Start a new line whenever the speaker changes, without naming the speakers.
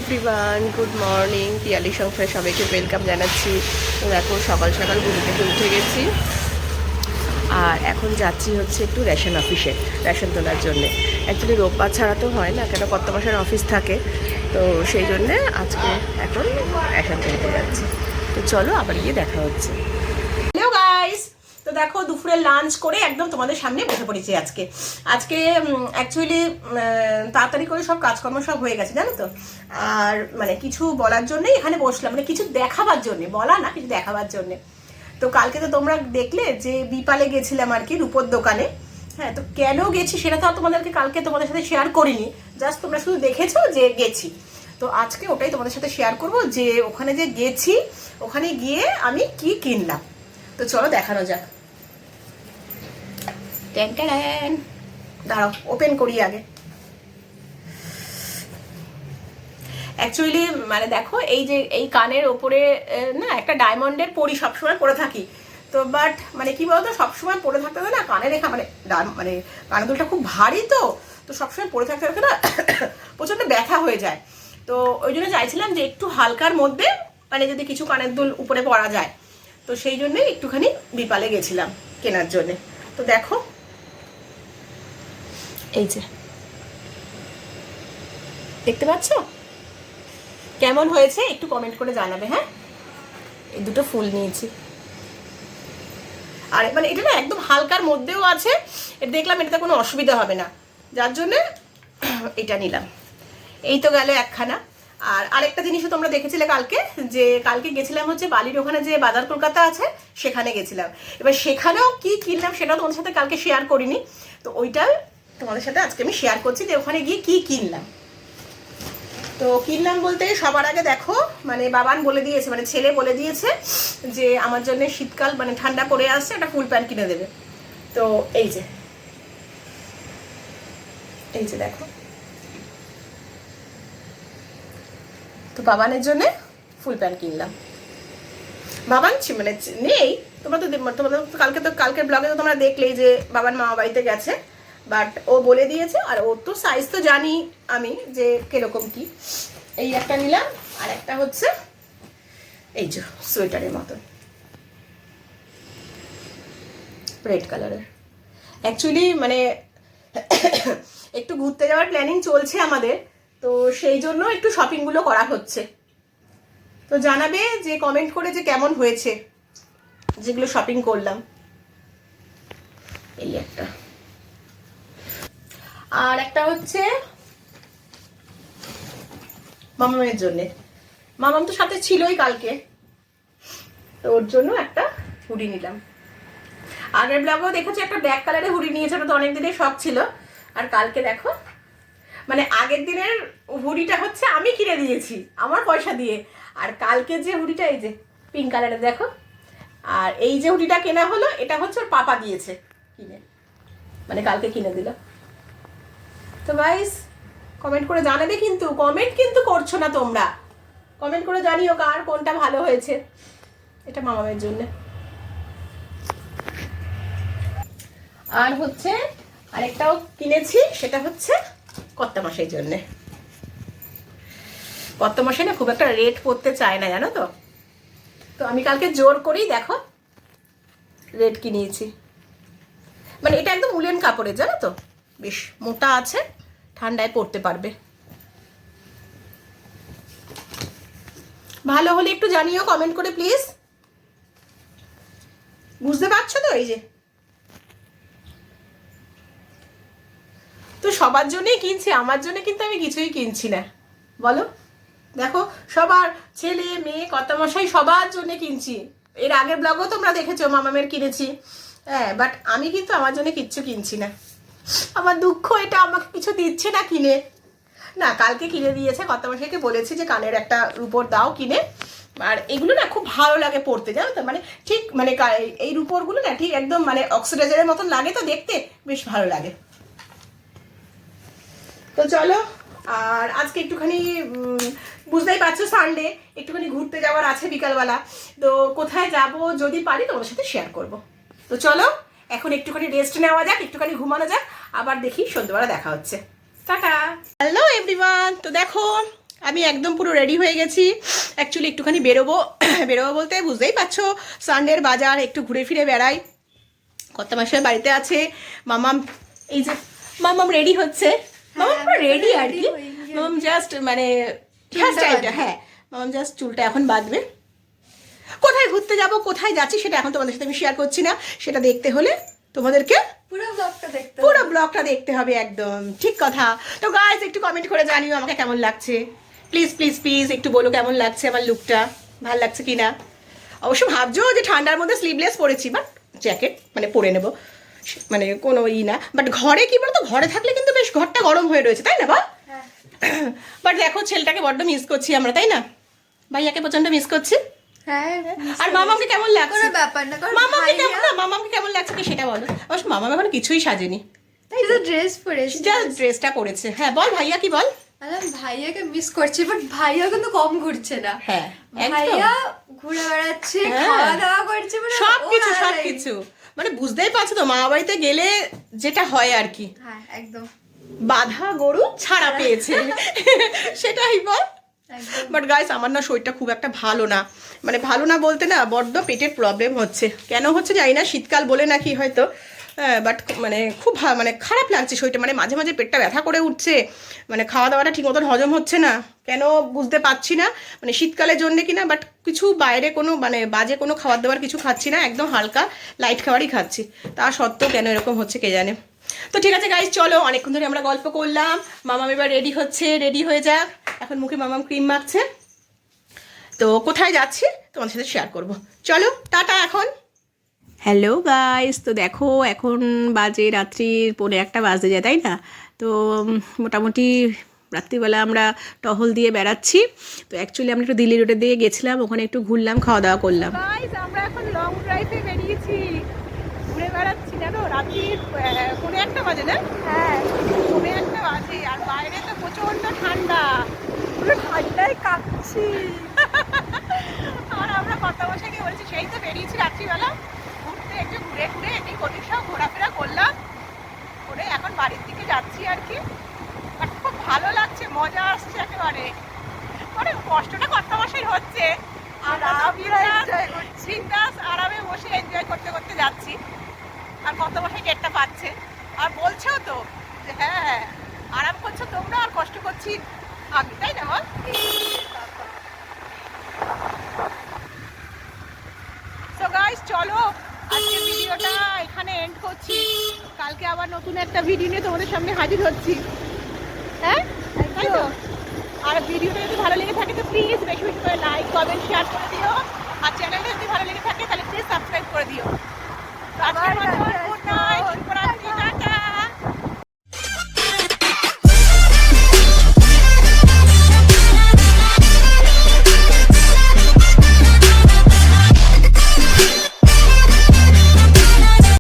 Everyone, good morning. Piyali সংসারে সবাইকে welcome জানাচ্ছি। তো দেখো সকাল সকাল ঘুম থেকে উঠে গেছি আর এখন যাচ্ছি হচ্ছে একটু রেশন অফিসে রেশন তোলার জন্যে। অ্যাকচুয়ালি রোববার ছাড়া তো হয় না, কেন কত মাসের অফিস থাকে, তো সেই জন্যে আজকে এখন রেশন তুলতে যাচ্ছি। তো চলো আবার গিয়ে দেখা হচ্ছে।
হ্যালো গাইস, তো দেখো দুপুরে লাঞ্চ করে একদম তোমাদের সামনে বসে পড়েছি। আজকে অ্যাকচুয়ালি তাড়াতাড়ি করে সব কাজকর্ম সব হয়ে গেছে, জানো তো। আর মানে কিছু বলার জন্যই এখানে বসলাম, মানে কিছু দেখাবার জন্যে, বলা না, কিছু দেখাবার জন্যে। তো কালকে তো তোমরা দেখলে যে বিপালে গেছিলাম আর কি, রূপোর দোকানে। হ্যাঁ, তো কেন গেছি সেটা তো তোমাদেরকে কালকে তোমাদের সাথে শেয়ার করিনি, জাস্ট তোমরা শুধু দেখেছো যে গেছি। তো আজকে ওটাই তোমাদের সাথে শেয়ার করব যে ওখানে যে গেছি, ওখানে গিয়ে আমি কি কিনলাম। তো চলো দেখানো যাক। দাঁড়াও, ওপেন করি আগে। অ্যাকচুয়ালি মানে দেখো, এই যে এই কানের ওপরে না একটা ডায়মন্ডের পরি সবসময় পরে থাকি। তো বাট মানে কি বলতো, সবসময় পরে থাকতে হবে না, কানে রেখা মানে মানে কানের দুলটা খুব ভারী, তো তো সবসময় পরে থাকতে হবে না, প্রচন্ড ব্যথা হয়ে যায়। তো ওই জন্য চাইছিলাম যে একটু হালকার মধ্যে মানে যদি কিছু কানের দুল উপরে পরা যায়, তো সেই জন্যই একটুখানি বিপালে গেছিলাম কেনার জন্যে। তো দেখো এই যে দেখতে পাচ্ছ কেমন হয়েছে, একটু কমেন্ট করে জানাবে। হ্যাঁ, এই দুটো ফুল নিয়েছি, আর মানে এটা না একদম হালকার মধ্যেও আছে, দেখলাম এটাতে কোনো অসুবিধা হবে না, যার জন্যে এটা নিলাম। এই তো গেল একখানা। আর আরেকটা জিনিসও তোমরা দেখেছিলে কালকে, যে কালকে গেছিলাম হচ্ছে বালির ওখানে যে বাজার কলকাতা আছে, সেখানে গেছিলাম। এবার সেখানেও কি কিনলাম সেটাও তোমাদের সাথে কালকে শেয়ার করিনি, তো ওইটাই তোমাদের সাথে আজকে আমি শেয়ার করছি যে ওখানে গিয়ে কি কিনলাম। তো কিনলাম বলতে সবার আগে দেখো, মানে বাবান বলে দিয়েছে, মানে ছেলে বলে দিয়েছে যে আমার জন্য শীতকাল মানে ঠান্ডা পড়ে আসছে, একটা ফুল প্যান্ট কিনে দেবে। তো এই যে দেখো, তো বাবানের জন্য ফুল প্যান্ট কিনলাম। বাবান মানে নেই, তোমরা তো কালকের ব্লগে তো তোমরা দেখলেই যে বাবান মামা বাড়িতে গেছে, বাট ও বলে দিয়েছে। আর ওর তো সাইজ তো জানি আমি যে কিরকম কি। এই একটা নিলাম, আর একটা হচ্ছে এই যে সোয়েটারের মতন রেড কালারের। অ্যাকচুয়ালি মানে একটু ঘুরতে যাওয়ার প্ল্যানিং চলছে আমাদের, তো সেই জন্য একটু শপিংগুলো করা হচ্ছে। তো জানাবে যে কমেন্ট করে যে কেমন হয়েছে যেগুলো শপিং করলাম। এই একটা, আর একটা হচ্ছে মামামের জন্য। মামাম তো সাথে ছিলই কালকে, তো ওর জন্য একটা হুডি নিলাম। আগের ব্লগেও দেখেছি একটা ব্ল্যাক কালারের হুডি নিয়েছে, ওটা তো অনেক দিনের শখ ছিল। আর কালকে দেখো, মানে আগের দিনের হুডিটা হচ্ছে আমি কিনে দিয়েছি আমার পয়সা দিয়ে, আর কালকে যে হুডিটা এই যে পিঙ্ক কালারের দেখো, আর এই যে হুডিটা কেনা হলো এটা হচ্ছে ওর পাপা দিয়েছে কিনে, মানে কালকে কিনে দিল। তো গাইস কমেন্ট করে জানাবে, কিন্তু কমেন্ট কিন্তু করছো না তোমরা, কমেন্ট করে জানিও কার কোনটা ভালো হয়েছে। এটা মামামের জন্য। আর হচ্ছে আরেকটাও কিনেছি, সেটা হচ্ছে কর্তামশাইয়ের জন্য। কর্তামশাই না খুব একটা রেট পড়তে চায় না, জানো তো। তো আমি কালকে জোর করেই দেখো রেট কিনিয়েছি। মানে এটা একদম উলেন কাপড়ের, জানো তো, বেশ মোটা আছে, ঠান্ডায় পরতে পারবে। ভালো হলে একটু জানিও কমেন্ট করে প্লিজ। বুঝতে পারছো তো? এই যে তো সবার জন্যই কিনছি, আমার জন্য কিন্তু আমি কিছুই কিনছি না, বলো। দেখো সবার ছেলে মেয়ে কর্তামশাই সবার জন্য কিনছি। এর আগের ব্লগও তোমরা দেখেছো মামামের কিনেছি, হ্যাঁ, বাট আমি কিন্তু আমার জন্য কিচ্ছু কিনছি না। আমার দুঃখ, এটা আমাকে কিছু দিচ্ছে না কিনে। না, কালকে কিনে দিয়েছে, কর্তামশাইকে বলেছি যে কানের একটা রূপোর দাও কিনে। আর এগুলো না খুব ভালো লাগে পরতে, জানো তো, মানে ঠিক মানে এই রূপোরগুলো না ঠিক একদম মানে অক্সিডাইজারের মতন লাগে, তো দেখতে বেশ ভালো লাগে। তো চলো, আর আজকে একটুখানি বুঝতেই পারছো সানডে, একটুখানি ঘুরতে যাওয়ার আছে বিকালবেলা। তো কোথায় যাব যদি পারি তোমাদের সাথে শেয়ার করব। তো চলো এখন একটুখানি রেস্ট নেওয়া যাক, একটুখানি ঘুমানো যাক, আবার দেখি সন্ধ্যেবেলা দেখা হচ্ছে। টাটা। হ্যালো এভরিওয়ান, তো দেখো আমি একদম পুরো রেডি হয়ে গেছি। অ্যাকচুয়ালি একটুখানি বেরোবো বেরোবো বলতে বুঝতেই পারছো, সানডের বাজার, একটু ঘুরে ফিরে বেড়াই। কত মাসের বাড়িতে আছে মামাম, এই যে মামাম রেডি হচ্ছে, মামাম পুরো রেডি আর কি। মামাম জাস্ট মানে হেয়ার স্টাইলটা, হ্যাঁ মামাম জাস্ট চুলটা এখন বাঁধবে। কোথায় ঘুরতে যাব, কোথায় যাচ্ছি সেটা এখন তোমাদের সাথে আমি শেয়ার করছি না, সেটা দেখতে হলে তোমাদেরকে পুরো ব্লগটা দেখতে হবে, একদম ঠিক কথা। তো গাইস একটু কমেন্ট করে জানিও আমাকে কেমন লাগছে, প্লিজ প্লিজ প্লিজ একটু বলো কেমন লাগছে আমার লুকটা, ভালো লাগছে কি না। অবশ্য ভাবছো যে ঠান্ডার মধ্যে স্লিভলেস পরেছি, বাট জ্যাকেট মানে পরে নেবো, মানে কোনো না। বাট ঘরে কি বলতো, ঘরে থাকলে কিন্তু বেশ ঘরটা গরম হয়ে রয়েছে, তাই না বল? বাট দেখো ছেলেটাকে বড্ড মিস করছি আমরা, তাই না? ভাইয়াকে প্রচন্ড মিস করছি। আর মামাকে কেমন লাগছে?
কোনো ব্যাপার না, কারণ
মামাকে কেমন লাগছে কি সেটা বলো। অবশ্য মামা এখন কিছুই সাজেনি,
তাই তো ড্রেস পরেছি,
জাস্ট ড্রেসটা পরেছে। হ্যাঁ বল ভাইয়া কি বল?
ভাইয়াকে মিস করছি, বাট ভাইয়া কিন্তু কম ঘুরছে না।
হ্যাঁ
ভাইয়া ঘুরে বেড়াচ্ছে, খাওয়া দাওয়া করছে, মানে
সবকিছু মানে বুঝতেই পারছো তো, মা বাড়িতে গেলে যেটা হয় আর কি,
হ্যাঁ একদম
বাধা গরু ছাড়া পেয়েছে সেটাই বল। বাট গাইস আমার না শরীরটা খুব একটা ভালো না, মানে ভালো না বলতে না বড্ড পেটের প্রবলেম হচ্ছে, কেন হচ্ছে জানি না, শীতকাল বলে নাকি হয়তো, বাট মানে খুব মানে খারাপ লাগছে শরীরটা, মানে মাঝে মাঝে পেটটা ব্যথা করে উঠছে, মানে খাওয়া দাওয়াটা ঠিক মতন হজম হচ্ছে না, কেন বুঝতে পারছি না, মানে শীতকালের জন্য কিনা, বাট কিছু বাইরে কোনো মানে বাজে কোনো খাবার দাবার কিছু খাচ্ছি না, একদম হালকা লাইট খাবারই খাচ্ছি, তা সত্ত্বেও কেন এরকম হচ্ছে কে জানে। তো ঠিক আছে গাইস চলো, অনেকক্ষণ ধরে আমরা গল্প করলাম, মামাম এবার রেডি হচ্ছে, রেডি হয়ে যাক, এখন মুখে মামাম ক্রিম মাখছে, তো কোথায় যাচ্ছি তোমাদের সাথে শেয়ার করব, চলো টাটা এখন। হ্যালো গাইস, তো দেখো এখন বাজে রাত্রির 1:45 বাজে যায়, তাই না? তো মোটামুটি রাত্রিবেলা আমরা টহল দিয়ে বেড়াচ্ছি। তো অ্যাকচুয়ালি আমরা একটু দিল্লি রোডের দিকে গেছিলাম, ওখানে একটু ঘুরলাম, খাওয়া দাওয়া করলাম। গাইস আমরা এখন লং ড্রাইভে বেরিয়েছি, ঘুরে বেড়াচ্ছি, জানো রাত্রির 1:45 বাজে না? হ্যাঁ 1:45 বাজে, আর বাইরে তো প্রচন্ড ঠান্ডা, পুরো ঠান্ডায় কাঁপছি আর আমরা কত বছরকে বলছি, সেই তো বেরিয়েছি রাত্রিবেলা ঘুরতে, একটু ঘুরে ঘুরে এদিক ওদিক সব ঘোরাফেরা করলাম করে এখন বাড়ির দিকে যাচ্ছি আর কি। আর খুব ভালো লাগছে, মজা আসছে একেবারে, মানে কষ্টটা কত মাসের হচ্ছে, আর বিন্দাস আরামে বসে এনজয় করতে করতে যাচ্ছি, আর কত মাসে ডেটটা পাচ্ছে, আর বলছেও তো যে হ্যাঁ আরাম করছো তোমরা আর কষ্ট করছি আমি, তাই না বল? সো গাইস চলো আজকের ভিডিওটা এখানে এন্ড করছি, কালকে আবার নতুন একটা ভিডিও নিয়ে তোমাদের সামনে হাজির হচ্ছি, হ্যাঁ তাই তো? আর ভিডিওটা যদি ভালো লেগে থাকে তো প্লিজ বেশি বেশি করে লাইক কমেন্ট শেয়ার করে দিও, আর চ্যানেল